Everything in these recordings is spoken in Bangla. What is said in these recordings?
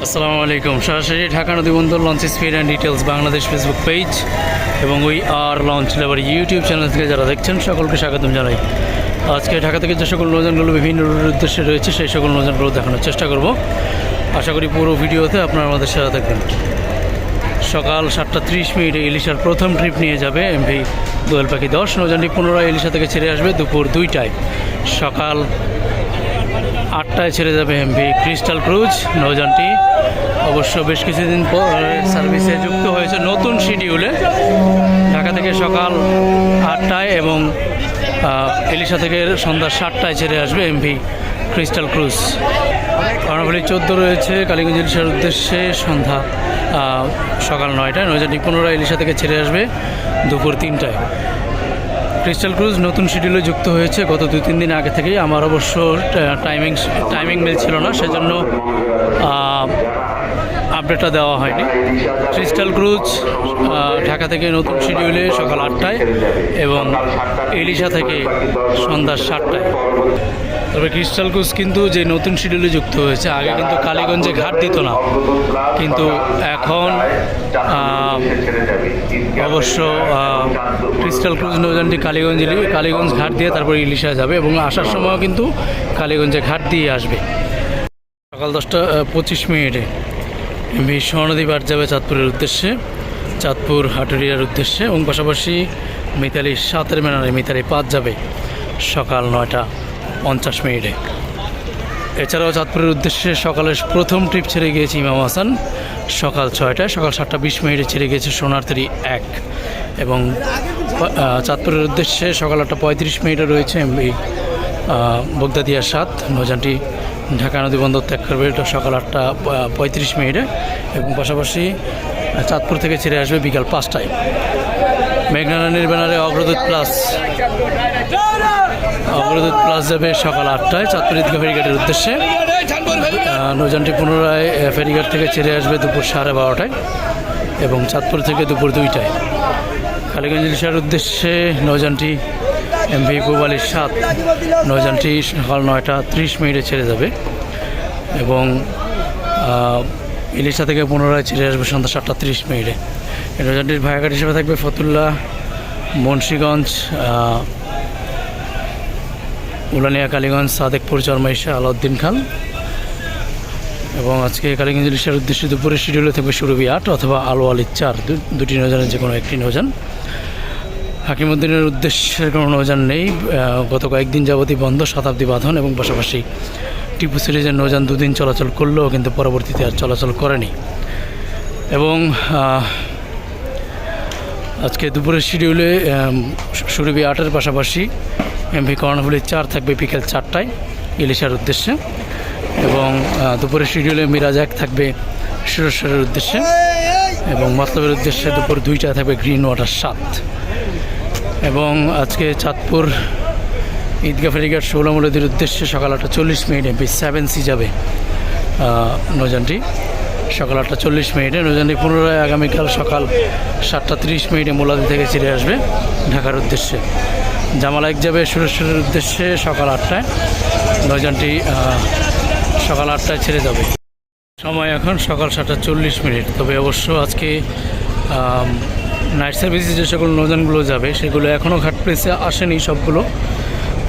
আসসালামু আলাইকুম। সরাসরি ঢাকা নদীবন্দর launch speed and details Bangladesh Facebook page এবং we are launch labour YouTube channel থেকে যারা দেখছেন সকলকে স্বাগতম জানাই। আজকে ঢাকা থেকে যে সকল নৌযানগুলো বিভিন্ন উদ্দেশ্যে রয়েছে সেই সকল নৌযানগুলো দেখানোর চেষ্টা করব। আশা করি পুরো ভিডিওতে আপনারা আমাদের সাথে থাকবেন। সকাল 7:30 ইলিশার প্রথম ট্রিপ নিয়ে যাবে এমভি দোয়েল পাখি 10। নৌযানটি পুনরায় ইলিশা থেকে ছেড়ে আসবে দুপুর 2টায়। সকাল 8টায় ছেড়ে যাবে এমভি ক্রিস্টাল ক্রুজ। নৌযানটি অবশ্য বেশ কিছুদিন পর সার্ভিসে যুক্ত হয়েছে নতুন শিডিউলে। ঢাকা থেকে সকাল 8টায় এবং ইলিশা থেকে সন্ধ্যা 7টায় ছেড়ে আসবে এমভি ক্রিস্টাল ক্রুজ। কর্ণফুলী 14 রয়েছে কালীগঞ্জ ইলিশার উদ্দেশ্যে সন্ধ্যা সকাল 9টায়। নৌযানটি পুনরায় ইলিশা থেকে ছেড়ে আসবে দুপুর 3টায়। ক্রিস্টাল ক্রুজ নতুন শিডিউলে যুক্ত হয়েছে গত 2-3 দিন আগে থেকেই। আমার অবশ্য টাইমিং মিলছিল না, সেজন্য আপডেটটা দেওয়া হয়নি। ক্রিস্টাল ক্রুজ ঢাকা থেকে নতুন শিডিউলে সকাল 8টায় এবং ইলিশা থেকে সন্ধ্যা 7টায়। তবে ক্রিস্টাল ক্রুজ কিন্তু যে নতুন শিডিউলে যুক্ত হয়েছে, আগে কিন্তু কালীগঞ্জে ঘাট দিত না, কিন্তু এখন অবশ্য ক্রিস্টাল ক্রুজ নৌযানটি কালীগঞ্জ ঘাট দিয়ে তারপর ইলিশা যাবে এবং আসার সময়ও কিন্তু কালীগঞ্জে ঘাট দিয়ে আসবে। সকাল 10:25 এমভি স্বর্ণদ্বীপ বার যাবে চাঁদপুরের উদ্দেশ্যে, চাঁদপুর হাটুরিয়ার উদ্দেশ্যে এবং পাশাপাশি মিতালি 7-এর মেনারে মিতালি 5 যাবে সকাল 9:50। এছাড়াও চাঁদপুরের উদ্দেশ্যে সকালের প্রথম ট্রিপ ছেড়ে গিয়েছে ইমাম হাসান সকাল 6টায়। সকাল 7:20 ছেড়ে গিয়েছে সোনারতরী 1 এবং চাঁদপুরের উদ্দেশ্যে সকাল 8:35 রয়েছে এমভি বগদাদিয়া 7। নৌযানটি ঢাকা নদীবন্দর ত্যাগ করবে এটা সকাল 8:35 এবং পাশাপাশি চাঁদপুর থেকে ছেড়ে আসবে বিকাল 5টায়। মেঘনারানীর ব্যানারে অগ্রদূত প্লাস যাবে সকাল 8টায় চাঁদপুর ঈদগাহ ফেরিঘাটের উদ্দেশ্যে। নৌযানটি পুনরায় ফেরিঘাট থেকে ছেড়ে আসবে দুপুর 12:30 এবং চাঁদপুর থেকে দুপুর 2টায়। কালীগঞ্জ ইলিশার উদ্দেশ্যে নৌযানটি এমভি পূবালী 7। নৌযানটি সকাল 9:30 ছেড়ে যাবে এবং ইলিশা থেকে পুনরায় ছেড়ে আসবে সন্ধ্যা 7:30। এই নৌযানটির ভায়াঘাট হিসেবে থাকবে ফতুল্লা, মুন্সীগঞ্জ, উলানিয়া, কালীগঞ্জ, সাদেকপুর, চরমাইশা, আলাউদ্দিন খান। এবং আজকে কালীগঞ্জ ইলিশার উদ্দেশ্যে দুপুরের শিডিউলে থাকবে সুরভি 8 অথবা আলোয়ালি 4, দুটি নৌযানের যে কোনো একটি নৌযান। হাকিমউদ্দিনের উদ্দেশ্যে কোনো নৌযান নেই, গত কয়েকদিন যাবতই বন্ধ শতাব্দী বাঁধন এবং পাশাপাশি টিপু সিরিজের নৌযান 2 দিন চলাচল করলেও কিন্তু পরবর্তীতে আর চলাচল করেনি। এবং আজকে দুপুরের শিডিউলে সুরভি 8-এর পাশাপাশি এমভি কর্ণফুলী 4 থাকবে বিকেল 4টায় ইলিশার উদ্দেশ্যে এবং দুপুরের শিডিউলে মিরাজ 1 থাকবে সুরেশ্বরের উদ্দেশ্যে এবং মতলবের উদ্দেশ্যে দুপুর 2টায় থাকবে গ্রিন ওয়াটার 7। এবং আজকে চাঁদপুর ঈদগাহ ফেরিঘাট ষোলমূলদের উদ্দেশ্যে সকাল 8:40 এমভি 7C যাবে নৌযানটি সকাল 8:40। নৌযানটি পুনরায় আগামীকাল সকাল 7:30 মোলাদি থেকে ছেড়ে আসবে ঢাকার উদ্দেশ্যে। জামাল 1 যাবে সুরেশ্বরের উদ্দেশ্যে সকাল 8টায়। নৌযানটি সকাল 8টায় ছেড়ে যাবে। সময় এখন সকাল 7:40। তবে অবশ্য আজকে নাইট সার্ভিসে যে সকল নৌযানগুলো যাবে সেগুলো এখনও ঘাট প্লেসে আসেনি সবগুলো,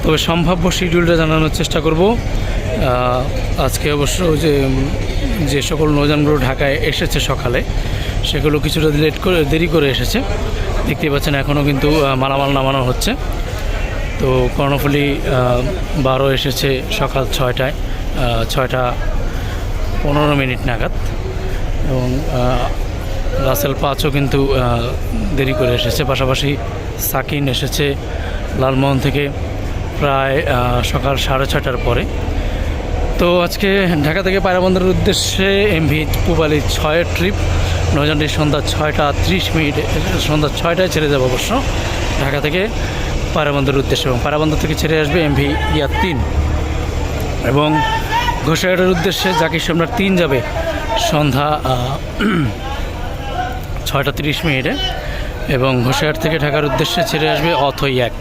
তবে সম্ভাব্য শিডিউলটা জানানোর চেষ্টা করব। আজকে অবশ্য যে সকল নৌযানগুলো ঢাকায় এসেছে সকালে সেগুলো কিছুটা দেরি করে এসেছে, দেখতে পাচ্ছেন এখনও কিন্তু মালামাল নামানো হচ্ছে। তো কর্ণফুলী 12 এসেছে সকাল 6টায় 6:15 নাগাদ এবং রাসেল 5ও কিন্তু দেরি করে এসেছে। পাশাপাশি সাকিন এসেছে লালমোহন থেকে প্রায় সকাল 6:30টার পরে। তো আজকে ঢাকা থেকে পায়রাবন্দরের উদ্দেশ্যে এমভি পূবালী 6-এর ট্রিপ। নৌযানটি সন্ধ্যা 6টায় ছেড়ে যাবে অবশ্য ঢাকা থেকে পায়রাবন্দরের উদ্দেশ্যে এবং পায়রাবন্দর থেকে ছেড়ে আসবে এমভি ইয়া 3 এবং ঘোষাঘাটের উদ্দেশ্যে জাকির সম্রাট 3 যাবে সন্ধ্যা 6:30 এবং ঘোষাঘাট থেকে ঢাকার উদ্দেশ্যে ছেড়ে আসবে অথই 1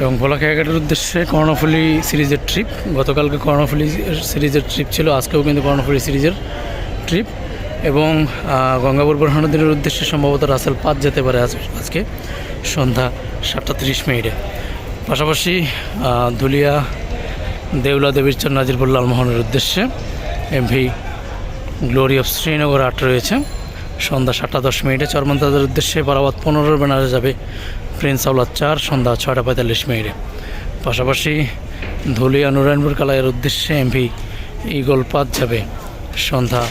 এবং ভোলাখাঘাটের উদ্দেশ্যে কর্ণফুলী সিরিজের ট্রিপ। গতকালকে কর্ণফুলী সিরিজের ট্রিপ ছিল, আজকেও কিন্তু কর্ণফুলী সিরিজের ট্রিপ এবং গঙ্গাপুর বোরহানুদ্দিনের উদ্দেশ্যে সম্ভবত রাসেল 5 যেতে পারে আজকে সন্ধ্যা 7:30 পাশাপাশি ধুলিয়া দেউলা দেবীর চর নাজিরপুর লালমোহনের উদ্দেশ্যে এমভি গ্লোরি অফ শ্রীনগর 8 রয়েছে সন্ধ্যা 7:10 চরমন্তাজের উদ্দেশ্যে বারাবাদ 15 ব্যানারে যাবে প্রিন্স আওলাদ 4 সন্ধ্যা 6:45 পাশাপাশি ধুলিয়া নুরায়ণপুর কালাইয়ের উদ্দেশ্যে এমভি ইগল 5 যাবে সন্ধ্যা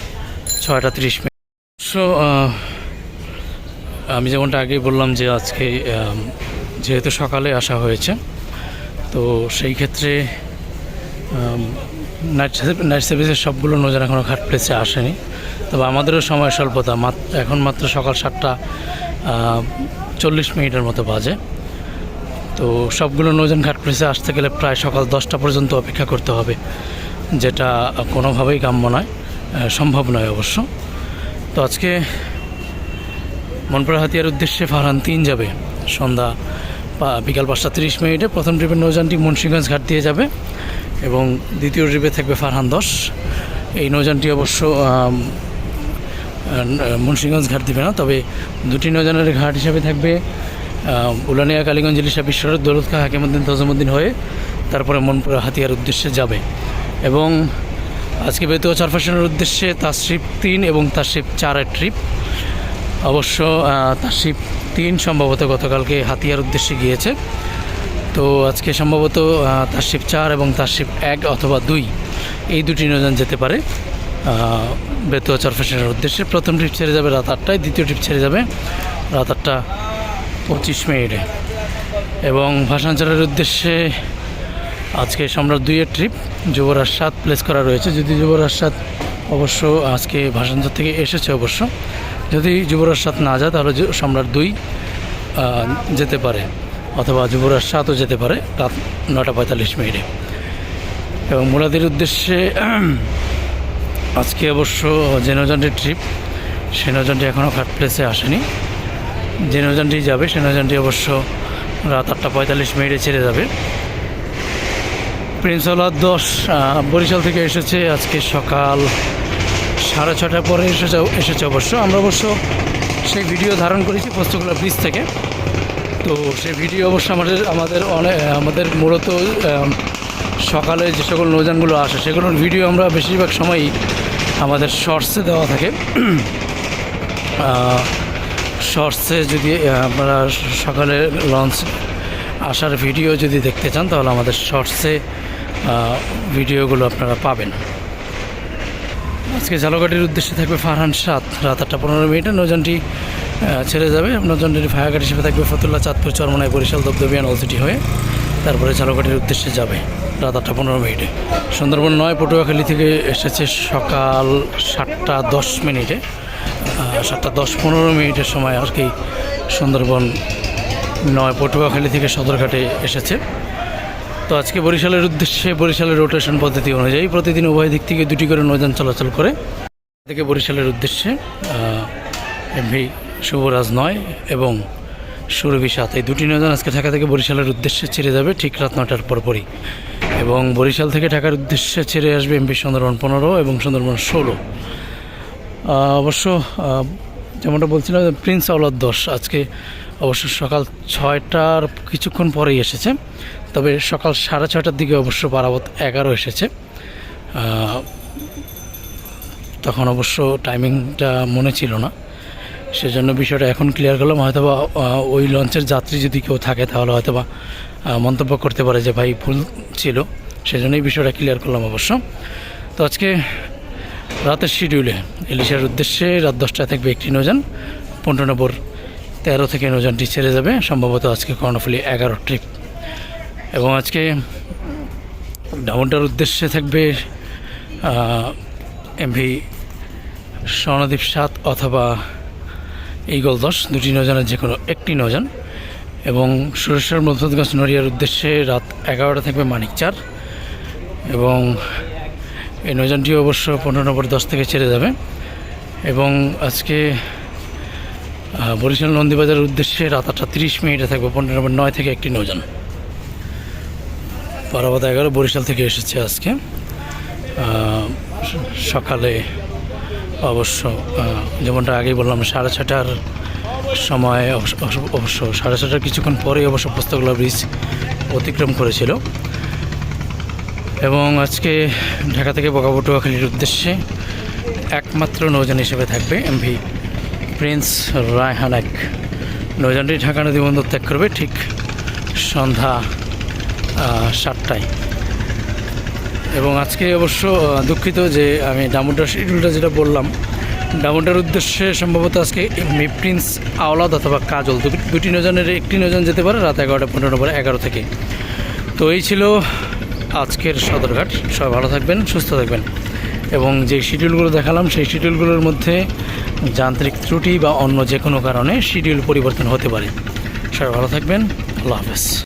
6:30 সো আমি যেমনটা আগেই বললাম যে আজকে যেহেতু সকালে আসা হয়েছে তো সেই ক্ষেত্রে নাইট সার্ভিসের সবগুলো নৌযান এখনও ঘাট প্লেসে আসেনি, তবে আমাদেরও সময় স্বল্পতা, এখন মাত্র সকাল 7:40 মতো বাজে। তো সবগুলো নৌযান ঘাট প্লেসে আসতে গেলে প্রায় সকাল 10টা পর্যন্ত অপেক্ষা করতে হবে, যেটা কোনোভাবেই কাম্য নয়, সম্ভব নয় অবশ্য। তো আজকে মনপুরা হাতিয়ার উদ্দেশ্যে ফারহান 3 যাবে সন্ধ্যা বিকাল 5:30। প্রথম ট্রিপের নৌযানটি মুন্সিগঞ্জ ঘাট দিয়ে যাবে এবং দ্বিতীয় ট্রিপে থাকবে ফারহান 10। এই নৌযানটি অবশ্য মুন্সিগঞ্জ ঘাট দিবে না, তবে দুটি নৌযানের ঘাট হিসাবে থাকবে উলানিয়া কালীগঞ্জ ইলিশা বিশ্বরোড দৌলত খা হাকিমউদ্দিন তজুমউদ্দিন হয়ে তারপরে মনপুরা হাতিয়ার উদ্দেশ্যে যাবে। এবং আজকে বেতুয়া চরফ্যাশনের উদ্দেশ্যে তাশরিফ 3 এবং তাশরিফ 4-এর ট্রিপ। অবশ্য তাশরিফ 3 সম্ভবত গতকালকে হাতিয়ার উদ্দেশ্যে গিয়েছে, তো আজকে সম্ভবত তাশরিফ 4 এবং তাশরিফ 1 অথবা 2 এই দুটি নৌযান যেতে পারে বেতুয়া চরফ্যাশনের উদ্দেশ্যে। প্রথম ট্রিপ ছেড়ে যাবে রাত 8টায়, দ্বিতীয় ট্রিপ ছেড়ে যাবে রাত 8:25 এবং ভাসানচরের উদ্দেশ্যে আজকে সম্রাট 2-এর ট্রিপ যুবরাজ 7 প্লেস করা রয়েছে। যদি যুবরাজ 7 অবশ্য আজকে ভাসানচর থেকে এসেছে, অবশ্য যদি যুবরাজ 7 না যায় তাহলে সম্রাট 2 যেতে পারে অথবা যুবরাজ 7ও যেতে পারে রাত 9:45। এবং মুলাদির উদ্দেশ্যে আজকে অবশ্য যে নৌযানটির ট্রিপ সে নৌযানটি এখনও ঘাট প্লেসে আসেনি। যে নৌযানটি যাবে সে নৌযানটি অবশ্য রাত 8:45 ছেড়ে যাবে। প্রিন্স আওলাদ 10 বরিশাল থেকে এসেছে আজকে সকাল 6:30 পরে এসেছে অবশ্য। আমরা অবশ্য সেই ভিডিও ধারণ করেছি পোস্তগোলা ব্রিজ থেকে। তো সেই ভিডিও অবশ্য আমাদের মূলত সকালে যে সকল নৌযানগুলো আসে সেগুলোর ভিডিও আমরা বেশিরভাগ সময়ই আমাদের শর্টসে দেওয়া থাকে। শর্টসে যদি আপনারা সকালে লঞ্চ আসার ভিডিও যদি দেখতে চান তাহলে আমাদের শর্টসে ভিডিওগুলো আপনারা পাবেন। আজকে ঝালকাঠির উদ্দেশ্যে থাকবে ফারহান 7 রাত 8:15 নৌযানটি ছেড়ে যাবে। নৌযানটি ভায়াঘাট হিসেবে থাকবে ফতুল্লা, চাঁদপুর, চরমনাই, বরিশাল, দবদবিয়ান, অলসিটি হয়ে তারপরে ঝালকাঠির উদ্দেশ্যে যাবে রাত 8:15। সুন্দরবন 9 পটুয়াখালী থেকে এসেছে সকাল 7:10 7:10-15 সময় আর কি সুন্দরবন 9 পটুয়াখালী থেকে সদরঘাটে এসেছে। তো আজকে বরিশালের উদ্দেশ্যে বরিশালের রোটেশন পদ্ধতি অনুযায়ী প্রতিদিন উভয় দিক থেকে 2টি করে নৌযান চলাচল করে থেকে বরিশালের উদ্দেশ্যে এমভি শুভরাজ 9 এবং সুরভি 7 এই দুটি নৌযান আজকে ঢাকা থেকে বরিশালের উদ্দেশ্যে ছেড়ে যাবে ঠিক রাত 9টার পরপরই। এবং বরিশাল থেকে ঢাকার উদ্দেশ্যে ছেড়ে আসবে এমভি সুন্দরবন 15 এবং সুন্দরবন 16। অবশ্য যেমনটা বলছিলাম প্রিন্স আওলাদ 10 আজকে অবশ্য সকাল 6টার কিছুক্ষণ পরেই এসেছে, তবে সকাল 6:30টার দিকে অবশ্য বারাবত 11 এসেছে। তখন অবশ্য টাইমিংটা মনে ছিল না, সেজন্য বিষয়টা এখন ক্লিয়ার করলাম। হয়তোবা ওই লঞ্চের যাত্রী যদি কেউ থাকে তাহলে হয়তোবা মন্তব্য করতে পারে যে ভাই ভুল ছিল, সেজন্যই বিষয়টা ক্লিয়ার করলাম অবশ্য। তো আজকে রাতের শিডিউলে ইলিশার উদ্দেশ্যে রাত 10টায় থাকবে একটি নৌযান, 15 নম্বর 13 থেকে নৌযানটি ছেড়ে যাবে সম্ভবত আজকে কর্ণফুলী 11 ট্রিপ। এবং আজকে ডাউনটার উদ্দেশ্যে থাকবে এমভি স্বর্ণদ্বীপ 7 অথবা ইগল 10 দুটি নৌযানের যে কোনো একটি নৌযান। এবং সুরেশ্বর মধুগঞ্জ নড়িয়ার উদ্দেশ্যে রাত 11টা থাকবে মানিক 4 এবং এই নৌযানটি অবশ্য 15 নম্বর 10 থেকে ছেড়ে যাবে। এবং আজকে বরিশাল নন্দীবাজারের উদ্দেশ্যে রাত 8:30 থাকবে 15 নম্বর 9 থেকে একটি নৌযান। বারাবাদ 11 বরিশাল থেকে এসেছে আজকে সকালে অবশ্য যেমনটা আগেই বললাম 6:30টার সময় অবশ্য 6:30টার কিছুক্ষণ পরেই অবশ্য পোস্তগোলা ব্রিজ অতিক্রম করেছিল। এবং আজকে ঢাকা থেকে পটুয়াখালীর উদ্দেশ্যে একমাত্র নৌযান হিসেবে থাকবে এমভি প্রিন্স রায়হান 1। নৌযানটি ঢাকা নদী বন্দর ত্যাগ করবে ঠিক সন্ধ্যা 7টায়। এবং আজকে অবশ্য দুঃখিত যে আমি ডামুড্ডার শিডিউলটা যেটা বললাম, ডামুড্ডার উদ্দেশ্যে সম্ভবত আজকে এমভি প্রিন্স আওলাদ অথবা কাজল দুটি নৌযানের একটি নৌযান যেতে পারে রাত 11:15 পরে 11 থেকে। তো এই ছিল আজকের সদরঘাট। সবাই ভালো থাকবেন, সুস্থ থাকবেন। এবং যে শিডিউলগুলো দেখালাম সেই শিডিউলগুলোর মধ্যে যান্ত্রিক ত্রুটি বা অন্য যে কোনো কারণে শিডিউল পরিবর্তন হতে পারে। সবাই ভালো থাকবেন। আল্লাহ হাফেজ।